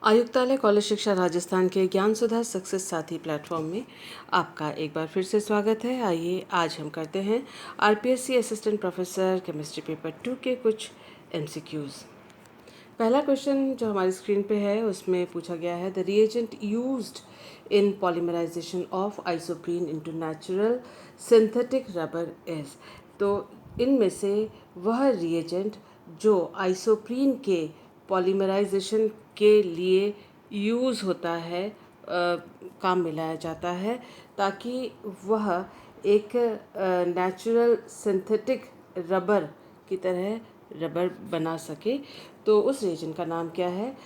आयुक्तालय कॉलेज शिक्षा राजस्थान के ज्ञान सुधा सक्सेस साथी प्लेटफॉर्म में आपका एक बार फिर से स्वागत है। आइए आज हम करते हैं RPSC assistant professor chemistry paper 2 के कुछ एमसीक्यूज़। पहला क्वेश्चन जो हमारी स्क्रीन पे है उसमें पूछा गया है, the reagent used in polymerisation of isoprene into natural synthetic rubber is. तो इनमें से वह रिएजेंट जो आइसोप्रीन के पॉलीमराइजेशन के लिए यूज़ होता है, काम में लाया जाता है ताकि वह एक नेचुरल सिंथेटिक रबर की तरह रबर बना सके। तो उस रिएजेंट का नाम क्या है?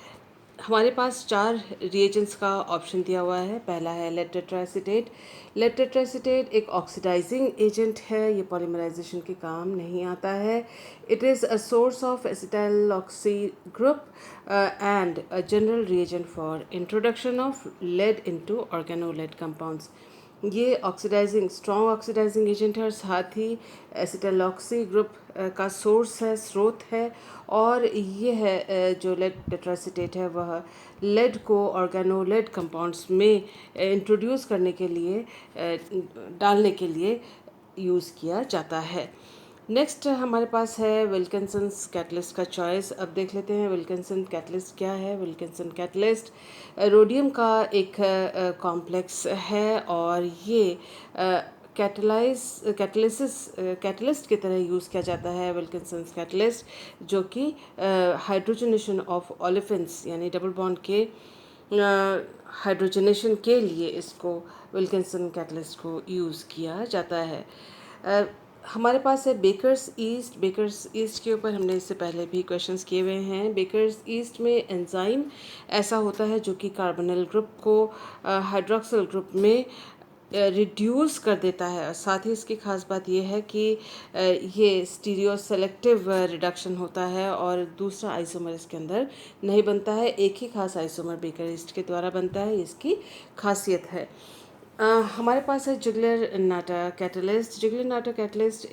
हमारे पास 4 रिएजेंट्स का ऑप्शन दिया हुआ है। पहला है लेड टेट्राएसिटेट। लेड टेट्राएसिटेट एक ऑक्सीडाइजिंग एजेंट है, ये पॉलीमराइजेशन के काम नहीं आता है। It is a source of acetyloxy group and a general reagent for introduction of lead into organolead compounds. ये ऑक्सीडाइजिंग स्ट्रॉन्ग ऑक्सीडाइजिंग एजेंट है और साथ ही एसिटाइलऑक्सी ग्रुप का सोर्स है, स्रोत है। और ये है जो लेड टेट्राएसिटेट है वह लेड को ऑर्गेनोलेड कंपाउंड्स में इंट्रोड्यूस करने के लिए, डालने के लिए यूज़ किया जाता है। नेक्स्ट हमारे पास है विल्किंसन्स कैटलिस्ट का चॉइस। अब देख लेते हैं विल्किंसन कैटलिस्ट क्या है। विल्किंसन कैटलिस्ट रोडियम का एक कॉम्प्लेक्स है और ये कैटलिस्ट की तरह यूज़ किया जाता है विल्किंसन्स कैटलिस्ट, जो कि हाइड्रोजनेशन ऑफ ओलेफिन्स यानी डबल बॉन्ड के हाइड्रोजनेशन के लिए इसको विल्किंसन कैटलिस्ट को यूज़ किया जाता है। हमारे पास है बेकर्स ईस्ट। बेकर्स ईस्ट के ऊपर हमने इससे पहले भी क्वेश्चंस किए हुए हैं। बेकर्स ईस्ट में एंजाइम ऐसा होता है जो कि कार्बोनिल ग्रुप को हाइड्रोक्सिल ग्रुप में रिड्यूस कर देता है। साथ ही इसकी खास बात यह है कि ये स्टीरियो सेलेक्टिव रिडक्शन होता है और दूसरा आइसोमर इसके अंदर नहीं बनता है। एक ही खास आइसोमर बेकर ईस्ट के द्वारा बनता है, इसकी खासियत है। हमारे पास है जिगलर नाटा कैटलिस्ट। जिगलर नाटा कैटलिस्ट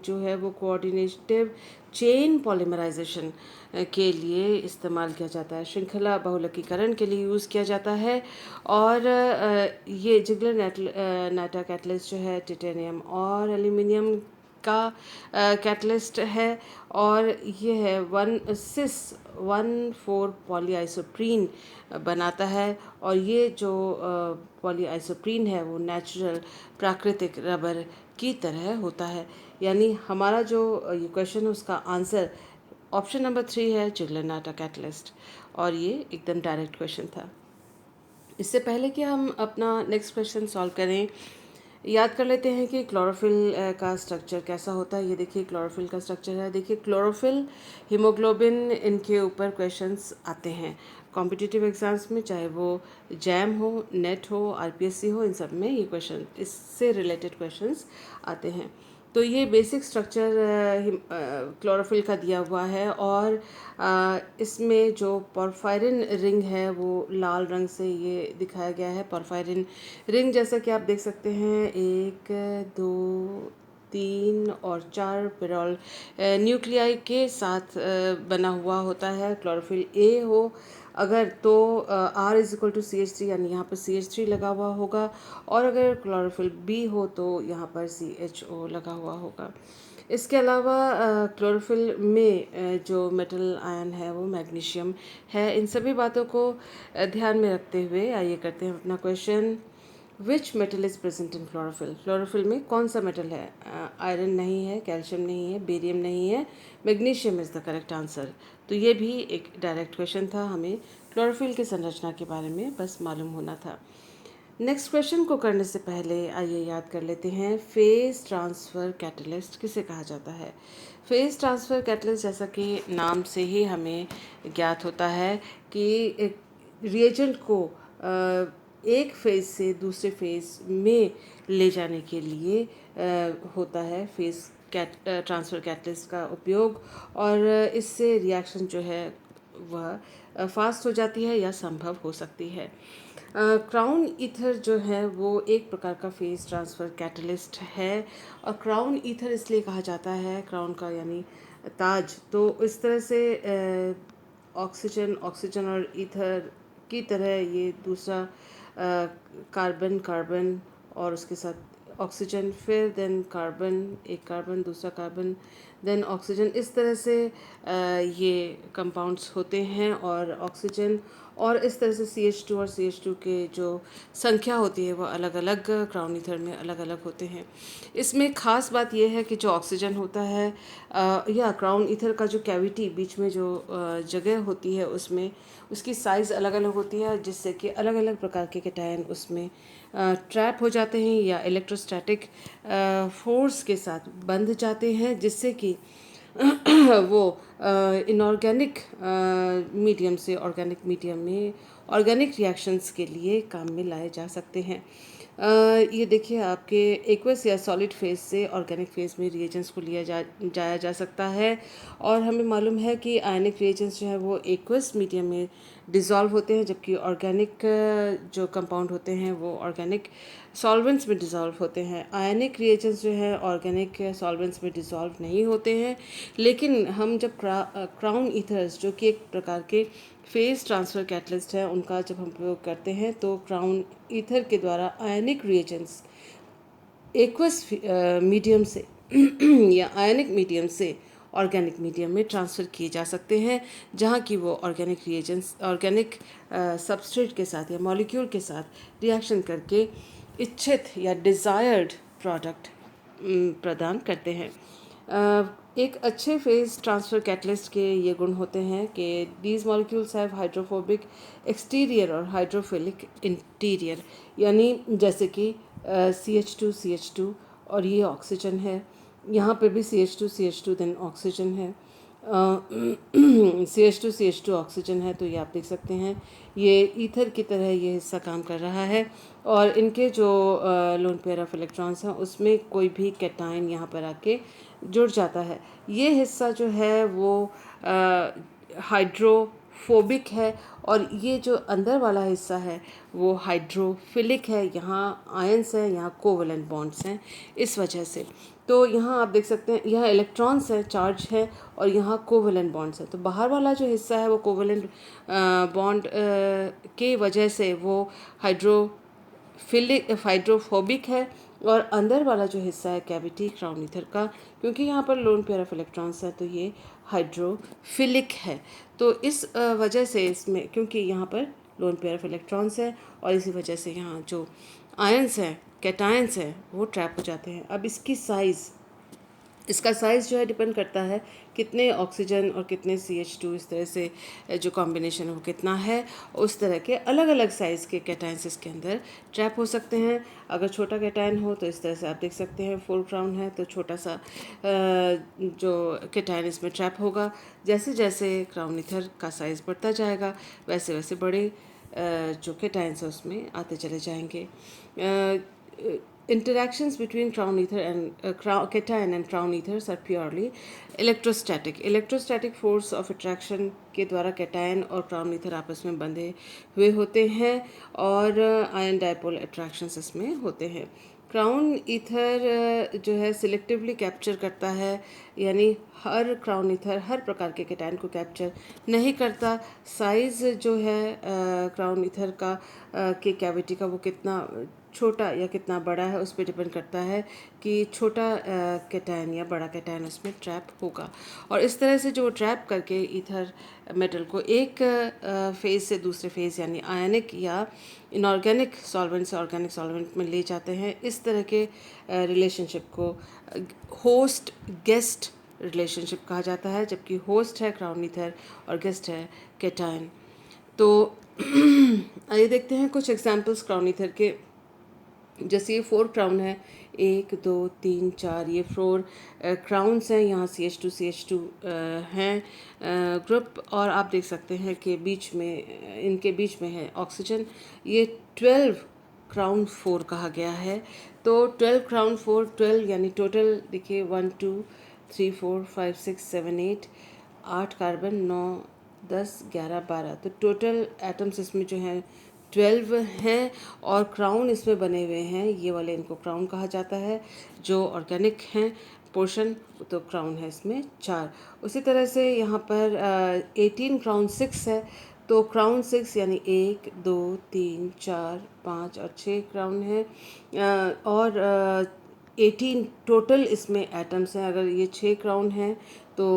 जो है वो कोऑर्डिनेटिव चेन पॉलीमराइजेशन के लिए इस्तेमाल किया जाता है, श्रृंखला बहुलकीकरण के लिए यूज़ किया जाता है। और ये जिगलर नाटा कैटलिस्ट जो है टिटेनियम और एल्यूमिनियम का कैटलिस्ट है और ये है 1,6,1,4 पॉलीआइसोप्रीन बनाता है। और ये जो पॉलीआइसोप्रीन है वो नेचुरल प्राकृतिक रबर की तरह होता है। यानी हमारा जो ये क्वेश्चन है उसका आंसर ऑप्शन नंबर 3 है, जिगलर नाटा कैटलिस्ट। और ये एकदम डायरेक्ट क्वेश्चन था। इससे पहले कि हम अपना नेक्स्ट क्वेश्चन सॉल्व करें, याद कर लेते हैं कि क्लोरोफिल का स्ट्रक्चर कैसा होता है। ये देखिए क्लोरोफिल का स्ट्रक्चर है। देखिए क्लोरोफिल, हीमोग्लोबिन, इनके ऊपर क्वेश्चंस आते हैं कॉम्पिटिटिव एग्जाम्स में, चाहे वो जैम हो, नेट हो, आरपीएससी हो, इन सब में ये क्वेश्चन, इससे रिलेटेड क्वेश्चंस आते हैं। तो ये बेसिक स्ट्रक्चर क्लोरोफिल का दिया हुआ है और इसमें जो पोरफायरिन रिंग है वो लाल रंग से ये दिखाया गया है। पोरफायरिन रिंग जैसा कि आप देख सकते हैं 1, 2, 3 और 4 पिरोल न्यूक्लियाई के साथ बना हुआ होता है। क्लोरोफिल ए हो अगर तो R=CH3 यानी यहाँ पर CH3 लगा हुआ होगा, और अगर क्लोरोफिल बी हो तो यहाँ पर CHO लगा हुआ होगा। इसके अलावा क्लोरोफिल में जो मेटल आयन है वो मैग्नीशियम है। इन सभी बातों को ध्यान में रखते हुए आइए करते हैं अपना question. Which metal is present in chlorophyll? Chlorophyll में कौन सा मेटल है? आयरन नहीं है, कैल्शियम नहीं है, बेरियम नहीं है, magnesium is the correct answer. तो ये भी एक डायरेक्ट क्वेश्चन था, हमें क्लोरोफिल की संरचना के बारे में बस मालूम होना था। नेक्स्ट क्वेश्चन को करने से पहले आइए याद कर लेते हैं फेज ट्रांसफ़र कैटलिस्ट किसे कहा जाता है। फेज ट्रांसफ़र कैटलिस्ट जैसा कि नाम से ही हमें ज्ञात होता है कि रिएजेंट को एक फेज़ से दूसरे फेज़ में ले जाने के लिए होता है फेज़ ट्रांसफ़र कैटलिस्ट का उपयोग, और इससे रिएक्शन जो है वह फास्ट हो जाती है या संभव हो सकती है। क्राउन ईथर जो है वो एक प्रकार का फेज़ ट्रांसफ़र कैटलिस्ट है। और क्राउन ईथर इसलिए कहा जाता है, क्राउन का यानी ताज, तो इस तरह से ऑक्सीजन और ईथर की तरह ये दूसरा कार्बन और उसके साथ ऑक्सीजन, फिर देन कार्बन, एक कार्बन, दूसरा कार्बन, देन ऑक्सीजन, इस तरह से ये कंपाउंड्स होते हैं। और ऑक्सीजन और इस तरह से CH2 और CH2 के जो संख्या होती है वो अलग अलग क्राउन ईथर में अलग अलग होते हैं। इसमें ख़ास बात यह है कि जो ऑक्सीजन होता है या क्राउन ईथर का जो कैविटी बीच में जो जगह होती है उसमें उसकी साइज़ अलग अलग होती है, जिससे कि अलग अलग प्रकार के कैटायन उसमें ट्रैप हो जाते हैं या इलेक्ट्रोस्टैटिक फोर्स के साथ बंध जाते हैं, जिससे कि वो इनऑर्गेनिक मीडियम से ऑर्गेनिक मीडियम में ऑर्गेनिक रिएक्शंस के लिए काम में लाए जा सकते हैं। ये देखिए, आपके एक्वस या सॉलिड फेज से ऑर्गेनिक फेज में रिएजेंट्स को जाया जा सकता है। और हमें मालूम है कि आयनिक रिएजेंट्स जो है वो एक्वस मीडियम में डिज़ोल्व होते हैं, जबकि ऑर्गेनिक जो कंपाउंड होते हैं वो ऑर्गेनिक सॉल्वेंट्स में डिज़ोल्व होते हैं। आयनिक रिएजेंट्स जो है ऑर्गेनिक सॉल्वेंट्स में डिज़ोल्व नहीं होते हैं, लेकिन हम जब क्राउन ईथर्स जो कि एक प्रकार के फेज ट्रांसफ़र कैटलिस्ट है उनका जब हम प्रयोग करते हैं तो क्राउन ईथर के द्वारा आयनिक रिएजेंट्स एक्वस मीडियम से या आयनिक मीडियम से ऑर्गेनिक मीडियम में ट्रांसफ़र किए जा सकते हैं, जहाँ की वो ऑर्गेनिक रिएजेंट्स ऑर्गेनिक सबस्ट्रेट के साथ या मॉलिक्यूल के साथ रिएक्शन करके इच्छित या डिज़ायर्ड प्रोडक्ट प्रदान करते हैं। एक अच्छे फेज ट्रांसफ़र कैटलिस्ट के ये गुण होते हैं कि these molecules have hydrophobic exterior और हाइड्रोफिलिक इंटीरियर, यानी जैसे कि CH2 और ये ऑक्सीजन है, यहाँ पे भी CH2 देन ऑक्सीजन है, CH2 ऑक्सीजन है, तो ये आप देख सकते हैं ये ईथर की तरह ये हिस्सा काम कर रहा है। और इनके जो लोन पेयर ऑफ इलेक्ट्रॉन्स हैं उसमें कोई भी कैटायन यहाँ पर आके जुड़ जाता है। ये हिस्सा जो है वो हाइड्रोफोबिक है और ये जो अंदर वाला हिस्सा है वो हाइड्रोफिलिक है। यहाँ आयंस हैं, यहाँ कोवेलेंट बॉन्ड्स हैं, इस वजह से। तो यहाँ आप देख सकते हैं यहाँ इलेक्ट्रॉन्स हैं, चार्ज है, और यहाँ कोवेलेंट बॉन्ड्स हैं। तो बाहर वाला जो हिस्सा है वो कोवेलेंट बॉन्ड के वजह से वो हाइड्रोफोबिक है, और अंदर वाला जो हिस्सा है कैविटी क्राउन ईथर का, क्योंकि यहाँ पर लोन पेयर ऑफ इलेक्ट्रॉन्स है तो ये हाइड्रोफिलिक है। तो इस वजह से इसमें, क्योंकि यहाँ पर लोन पेयर ऑफ इलेक्ट्रॉन्स है और इसी वजह से यहाँ जो आयंस हैं, कैटायंस हैं, वो ट्रैप हो जाते हैं। अब इसका साइज़ जो है डिपेंड करता है कितने ऑक्सीजन और कितने CH2 इस तरह से जो कॉम्बिनेशन है वो कितना है। उस तरह के अलग अलग साइज़ के कैटायंस इसके अंदर ट्रैप हो सकते हैं। अगर छोटा कैटायन हो तो इस तरह से आप देख सकते हैं, फुल क्राउन है तो छोटा सा जो कैटायन इसमें ट्रैप होगा। जैसे जैसे क्राउन ईथर का साइज़ बढ़ता जाएगा वैसे वैसे बड़े जो कैटायंस हैं उसमें आते चले जाएंगे। Interactions between crown ether and cation and crown ethers are purely electrostatic. Electrostatic force of attraction के द्वारा कैटायन और क्राउन ईथर आपस में बंधे हुए होते हैं और आयन डायपोल अट्रैक्शंस इसमें होते हैं। क्राउन ईथर जो है सिलेक्टिवली कैप्चर करता है, यानी हर क्राउन ईथर हर प्रकार के कैटायन को कैप्चर नहीं करता। साइज़ जो है क्राउन ईथर का के कैविटी का वो कितना छोटा या कितना बड़ा है उस पर डिपेंड करता है कि छोटा कैटायन या बड़ा कैटायन उसमें ट्रैप होगा। और इस तरह से जो ट्रैप करके ईथर मेटल को एक फेज़ से दूसरे फेज़ यानी आयनिक या इनऑर्गेनिक सॉल्वेंट से ऑर्गेनिक सॉल्वेंट में ले जाते हैं। इस तरह के रिलेशनशिप को होस्ट गेस्ट रिलेशनशिप कहा जाता है, जबकि होस्ट है क्राउन ईथर और गेस्ट है कैटायन। तो आइए देखते हैं कुछ एग्जांपल्स क्राउन ईथर के। जैसे ये 4 क्राउन है, 1 2 3 4, ये 4 क्राउन्स हैं। यहाँ CH2 हैं ग्रुप, और आप देख सकते हैं कि बीच में इनके बीच में है ऑक्सीजन। ये 12 क्राउन 4 कहा गया है। तो 12 क्राउन 4, 12 यानी टोटल देखिए 1 2 3 4 5 6 7 8 कार्बन, 9 10 11 12, तो टोटल एटम्स इसमें जो हैं 12 हैं। और क्राउन इसमें बने हुए हैं, ये वाले इनको क्राउन कहा जाता है जो ऑर्गेनिक हैं। पोर्शन, तो क्राउन है इसमें 4। उसी तरह से यहाँ पर 18 क्राउन 6 है, तो क्राउन 6 यानी 1 2 3 4 5 और 6 क्राउन है। और 18 टोटल इसमें एटम्स हैं। अगर ये 6 क्राउन हैं तो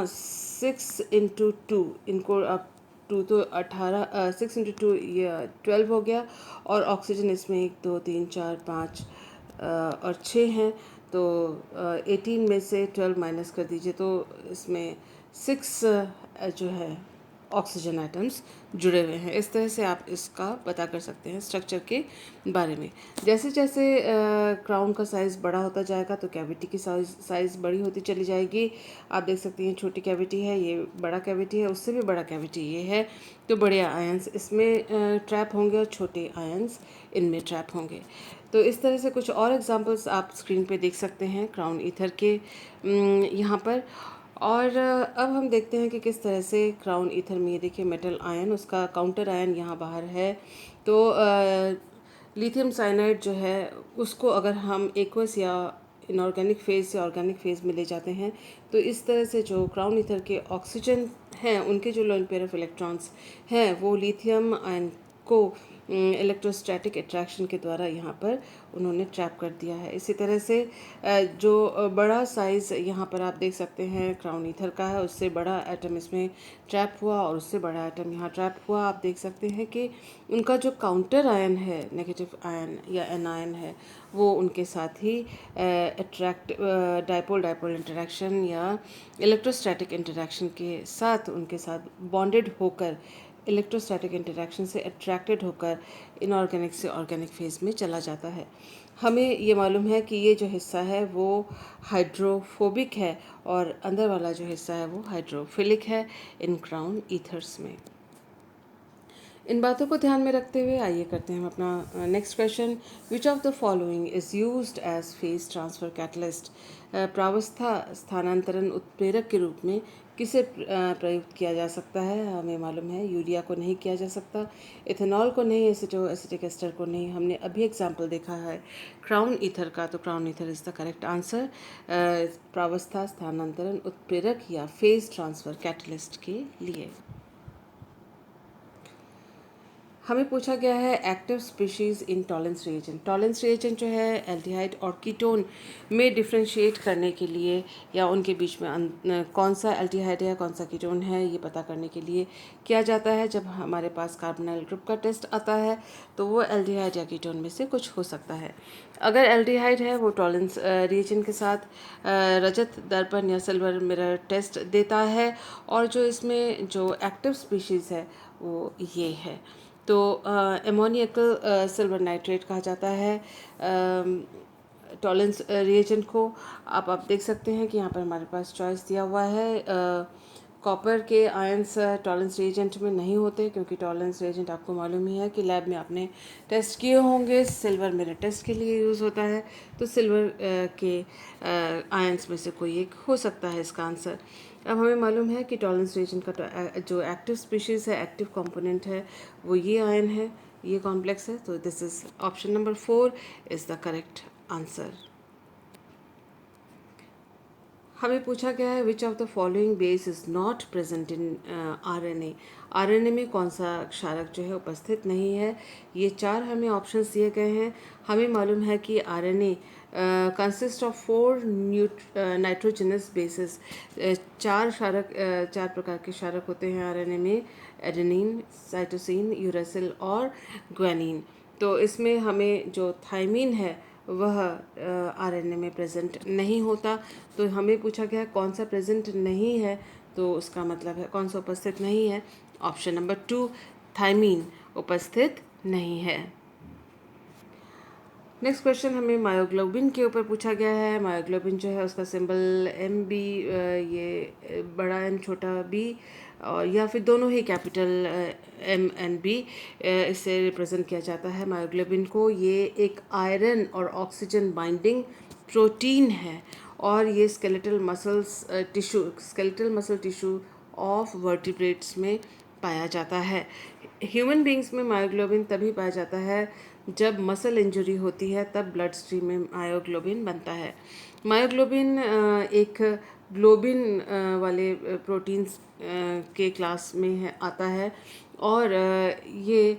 6 इंटू 2, इनको आप 2 तो 18, 6 इंटू 2 ये 12 हो गया। और ऑक्सीजन इसमें 1 2 3 4 5 और 6 हैं, तो 18 में से 12 माइनस कर दीजिए तो इसमें 6 जो है ऑक्सीजन आइटम्स जुड़े हुए हैं। इस तरह से आप इसका पता कर सकते हैं स्ट्रक्चर के बारे में। जैसे जैसे क्राउन का साइज़ बड़ा होता जाएगा तो कैविटी की साइज़ बड़ी होती चली जाएगी। आप देख सकते हैं छोटी कैविटी है, ये बड़ा कैविटी है, उससे भी बड़ा कैविटी ये है। तो बड़े आयंस इसमें ट्रैप होंगे और छोटे आयंस इनमें ट्रैप होंगे। तो इस तरह से कुछ और एग्जांपल्स आप स्क्रीन पे देख सकते हैं क्राउन ईथर के यहाँ पर। और अब हम देखते हैं कि किस तरह से क्राउन ईथर में, ये देखिए मेटल आयन, उसका काउंटर आयन यहाँ बाहर है। तो लिथियम साइनाइड जो है उसको अगर हम एक्वस या इनऑर्गेनिक फेज से ऑर्गेनिक फेज में ले जाते हैं तो इस तरह से जो क्राउन ईथर के ऑक्सीजन हैं उनके जो लोन पेयर ऑफ इलेक्ट्रॉन्स हैं वो लिथियम आयन को इलेक्ट्रोस्टैटिक अट्रैक्शन के द्वारा यहाँ पर उन्होंने ट्रैप कर दिया है। इसी तरह से जो बड़ा साइज़ यहाँ पर आप देख सकते हैं क्राउन ईथर का है, उससे बड़ा एटम इसमें ट्रैप हुआ और उससे बड़ा एटम यहाँ ट्रैप हुआ। आप देख सकते हैं कि उनका जो काउंटर आयन है, नेगेटिव आयन या एनायन है, वो उनके साथ ही डाइपोल डाइपोल इंटरेक्शन या इलेक्ट्रोस्टैटिक इंटरेक्शन के साथ उनके साथ बॉन्डेड होकर, इलेक्ट्रोस्टैटिक इंटरेक्शन से अट्रैक्टेड होकर इनऑर्गेनिक से ऑर्गेनिक फेज में चला जाता है। हमें ये मालूम है कि ये जो हिस्सा है वो हाइड्रोफोबिक है और अंदर वाला जो हिस्सा है वो हाइड्रोफिलिक है इन क्राउन ईथर्स में। इन बातों को ध्यान में रखते हुए आइए करते हैं हम अपना next question. Which of the following is used as phase transfer catalyst? प्रावस्था स्थानांतरण उत्प्रेरक के रूप में किसे प्रयुक्त किया जा सकता है? हमें मालूम है यूरिया को नहीं किया जा सकता, इथेनॉल को नहीं, एसिटिक एस्टर को नहीं। हमने अभी एग्जाम्पल देखा है क्राउन ईथर का, तो crown ether is the correct answer प्रावस्था स्थानांतरण उत्प्रेरक या फेज ट्रांसफ़र कैटलिस्ट के लिए। हमें पूछा गया है एक्टिव स्पीशीज़ इन टॉलेंस रिएजेंट। टॉलेंस रिएजेंट जो है एल्डिहाइड और कीटोन में डिफ्रेंशिएट करने के लिए या उनके बीच में कौन सा एल्डिहाइड है कौन सा कीटोन है ये पता करने के लिए किया जाता है। जब हमारे पास कार्बोनाइल ग्रुप का टेस्ट आता है तो वो एल्डिहाइड या कीटोन में से कुछ हो सकता है। अगर एल्डिहाइड है वो टॉलेंस रिएजेंट के साथ रजत दर्पण या सिल्वर मिरर टेस्ट देता है, और जो इसमें जो एक्टिव स्पीशीज़ है वो ये है। तो एमोनियकल सिल्वर नाइट्रेट कहा जाता है टॉलेंस रिएजेंट को। आप देख सकते हैं कि यहाँ पर हमारे पास चॉइस दिया हुआ है। कॉपर के आयंस टॉलेंस रिएजेंट में नहीं होते, क्योंकि टॉलेंस रिएजेंट आपको मालूम ही है कि लैब में आपने टेस्ट किए होंगे। सिल्वर मिरर टेस्ट के लिए यूज़ होता है, तो सिल्वर के आयंस में से कोई एक हो सकता है इसका आंसर। अब हमें मालूम है कि टॉलेंस रिएजेंट का जो एक्टिव स्पीशीज़ है, एक्टिव कंपोनेंट है, वो ये आयन है, ये कॉम्प्लेक्स है। तो this is option number 4 is the correct answer. हमें पूछा गया है विच of the following base is not present in RNA. RNA में कौन सा क्षारक जो है उपस्थित नहीं है। ये 4 हमें ऑप्शंस दिए गए हैं। हमें मालूम है कि RNA consist of 4 nitrogenous bases. 4 प्रकार के क्षारक होते हैं आरएनए में, एडेनिन, साइटोसिन, यूरेसिल और ग्वानिन। तो इसमें हमें जो थाइमिन है वह आरएनए में प्रेजेंट नहीं होता। तो हमें पूछा गया कौन सा प्रेजेंट नहीं है, तो उसका मतलब है कौन सा उपस्थित नहीं है। ऑप्शन नंबर 2 थाइमीन उपस्थित नहीं है। नेक्स्ट क्वेश्चन हमें मायोग्लोबिन के ऊपर पूछा गया है। मायोग्लोबिन जो है उसका सिंबल MB, ये बड़ा M छोटा b, और या फिर दोनों ही कैपिटल M and B इससे रिप्रेजेंट किया जाता है मायोग्लोबिन को। ये एक आयरन और ऑक्सीजन बाइंडिंग प्रोटीन है और ये skeletal muscle tissue of vertebrates में पाया जाता है। ह्यूमन बींग्स में मायोग्लोबिन तभी पाया जाता है जब मसल इंजरी होती है तब ब्लड स्ट्रीम में मायोग्लोबिन बनता है। मायोग्लोबिन एक ग्लोबिन वाले प्रोटीन्स के क्लास में आता है और ये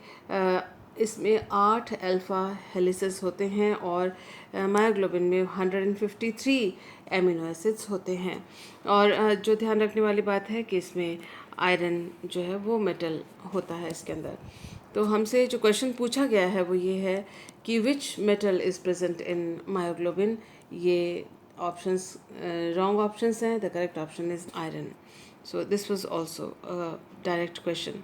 इसमें 8 अल्फ़ा हेलिसेस होते हैं और मायोग्लोबिन में 153 एमिनो एसिड्स होते हैं। और जो ध्यान रखने वाली बात है कि इसमें आयरन जो है वो मेटल होता है इसके अंदर। तो हमसे जो क्वेश्चन पूछा गया है वो ये है कि which metal is present in myoglobin. ये ऑप्शंस रॉन्ग ऑप्शंस हैं। The correct option is iron. So this was also direct question.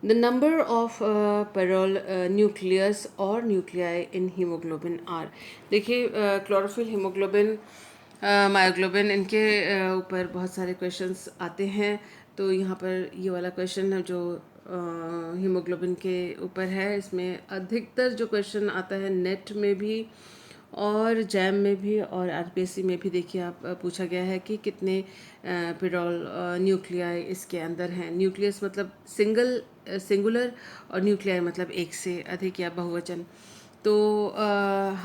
The number of parole nucleus or nuclei in hemoglobin are। देखिए क्लोरोफिल, हीमोग्लोबिन, मायोग्लोबिन, इनके ऊपर बहुत सारे questions आते हैं। तो यहाँ पर ये वाला क्वेश्चन है जो हीमोग्लोबिन के ऊपर है, इसमें अधिकतर जो क्वेश्चन आता है नेट में भी और जैम में भी और आरपीएससी में भी देखिए आप पूछा गया है कि कितने पिरोल न्यूक्लियाई इसके अंदर हैं। न्यूक्लियस मतलब सिंगुलर और न्यूक्लियाई मतलब एक से अधिक या बहुवचन। तो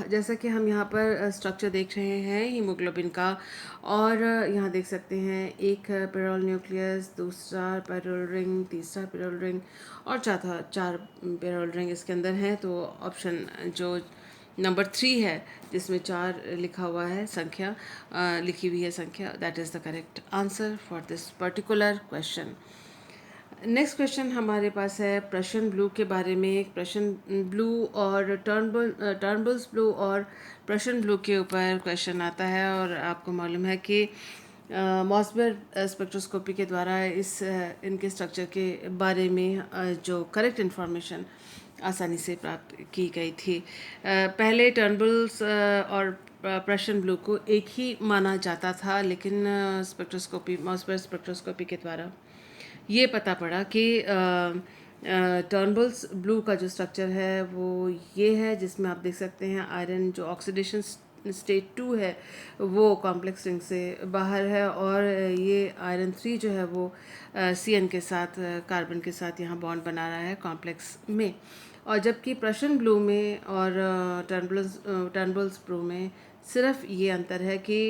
जैसा कि हम यहाँ पर स्ट्रक्चर देख रहे हैं हीमोग्लोबिन का, और यहाँ देख सकते हैं एक पिरोल न्यूक्लियस, दूसरा पिरोल रिंग, तीसरा पिरोल रिंग और चौथा चार पिरोल रिंग इसके अंदर हैं। तो ऑप्शन जो नंबर 3 है जिसमें 4 लिखा हुआ है संख्या, लिखी हुई है संख्या, that is the correct answer for this particular question. Next question हमारे पास है प्रशन ब्लू के बारे में। प्रशन ब्लू और टर्नबुल्स ब्लू और प्रशन ब्लू के ऊपर क्वेश्चन आता है और आपको मालूम है कि मॉसबेर स्पेक्ट्रोस्कोपी के द्वारा इनके स्ट्रक्चर के बारे में जो करेक्ट इन्फॉर्मेशन आसानी से प्राप्त की गई थी। पहले टर्नबुल्स और प्रशन ब्लू को एक ही माना जाता था, लेकिन मॉसबेर स्पेक्ट्रोस्कोपी के द्वारा ये पता पड़ा कि टर्नबुल्स ब्लू का जो स्ट्रक्चर है वो ये है, जिसमें आप देख सकते हैं आयरन जो ऑक्सीडेशन स्टेट 2 है वो कॉम्प्लेक्स रिंग से बाहर है, और ये आयरन 3 जो है वो CN के साथ, कार्बन के साथ यहाँ बॉन्ड बना रहा है कॉम्प्लेक्स में। और जबकि प्रशन ब्लू में और टर्नबुल्स ब्लू में सिर्फ ये अंतर है कि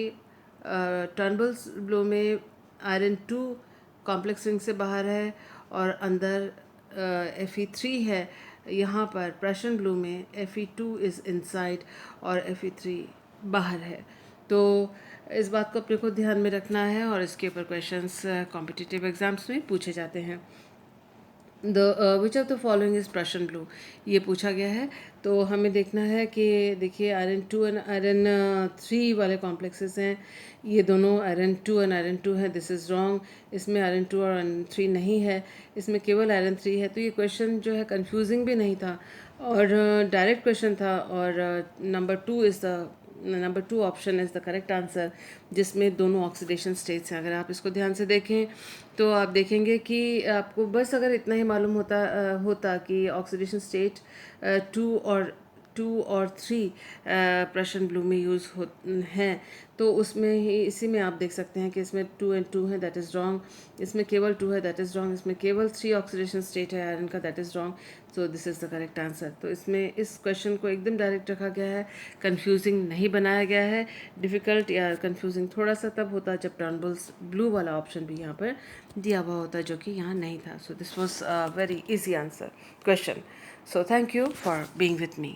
टर्नबुल्स ब्लू में आयरन 2 कॉम्प्लेक्स रिंग से बाहर है और अंदर Fe3 है। यहाँ पर प्रशन ब्लू में Fe2 इज़ इनसाइड और Fe3 बाहर है। तो इस बात को अपने को ध्यान में रखना है और इसके ऊपर क्वेश्चंस कॉम्पिटिटिव एग्जाम्स में पूछे जाते हैं। विच ऑफ द फॉलोइंग इज़ प्रशन ब्लू, ये पूछा गया है। तो हमें देखना है कि देखिए आयरन 2 एंड आयरन 3 वाले कॉम्प्लेक्सेस हैं, ये दोनों आयरन 2 एंड आयरन 2 हैं। This is wrong. इसमें आयरन 2 और आयरन 3 नहीं है, इसमें केवल आयरन 3 है। तो ये क्वेश्चन जो है कंफ्यूजिंग भी नहीं था और डायरेक्ट क्वेश्चन था। और number 2 option is the correct answer, जिसमें दोनों ऑक्सीडेशन स्टेट्स हैं। अगर आप इसको ध्यान से देखें तो आप देखेंगे कि आपको बस अगर इतना ही मालूम होता कि ऑक्सीडेशन स्टेट 2 और 3 प्रशन ब्लू में यूज़ हैं, तो उसमें ही इसी में आप देख सकते हैं कि इसमें 2 एंड 2 है, दैट इज़ रॉन्ग। इसमें केवल 2 है, दैट इज़ रॉन्ग। इसमें केवल 3 ऑक्सीडेशन स्टेट है आयरन का, that is wrong. So this is the correct answer. तो इसमें इस क्वेश्चन को एकदम डायरेक्ट रखा गया है, कंफ्यूजिंग नहीं बनाया गया है। डिफ़िकल्ट या कंफ्यूजिंग थोड़ा सा तब होता जब टर्नबुल्स ब्लू वाला ऑप्शन भी यहाँ पर दिया हुआ होता, जो कि यहाँ नहीं था। So this was a very easy answer question. So thank you for being with me.